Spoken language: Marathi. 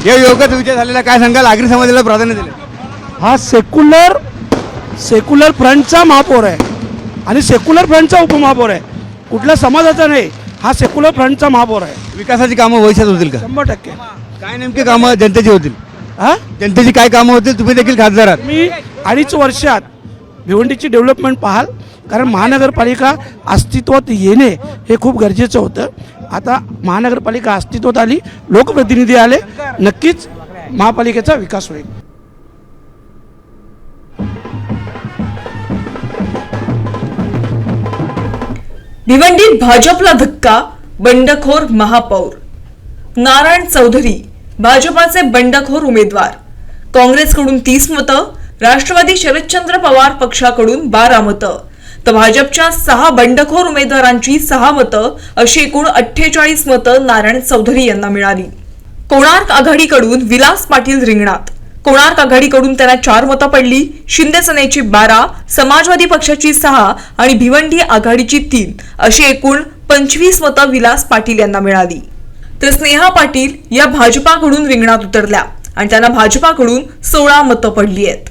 या योगाचा विचार झालेला, काय सांगाल? आगरी समाजाला प्राधान्य दिले. हा सेक्युलर फ्रंटचा महापौर आहे आणि सेक्युलर फ्रंटचा उपमहापौर आहे, कुठल्या समाजाचा नाही. हा सेक्युलर फ्रंटचा महापौर आहे. विकासाची कामं भविष्यात होतील का? 100%. काय नेमके कामं जनतेची होतील? हा जनतेची काय कामं होतील? तुम्ही देखील खासदार आहात. मी 2.5 वर्षात भिवंडीची डेव्हलपमेंट पाहाल, कारण महानगरपालिका अस्तित्वात येणे हे खूप गरजेचं होतं. आता महानगरपालिका अस्तित्वात आली, लोकप्रतिनिधी आले, नक्कीच महापालिकेचा विकास होईल. भिवंडीत भाजपला धक्का, बंडखोर महापौर. नारायण चौधरी भाजपाचे बंडखोर उमेदवार. काँग्रेसकडून 30 मतं, राष्ट्रवादी शरदचंद्र पवार पक्षाकडून 12 मतं, तर भाजपच्या 6 बंडखोर उमेदवारांची 6 मतं अशी एकूण 48 मतं नारायण चौधरी यांना मिळाली. कोणार्क आघाडीकडून विलास पाटील रिंगणात. कोणार्क आघाडीकडून त्यांना 4 मतं पडली. शिंदे सेनेची 12, समाजवादी पक्षाची 6 आणि भिवंडी आघाडीची 3 अशी एकूण 25 मतं विलास पाटील यांना मिळाली. तर स्नेहा पाटील या भाजपाकडून रिंगणात उतरल्या आणि त्यांना भाजपाकडून 16 मतं पडली आहेत.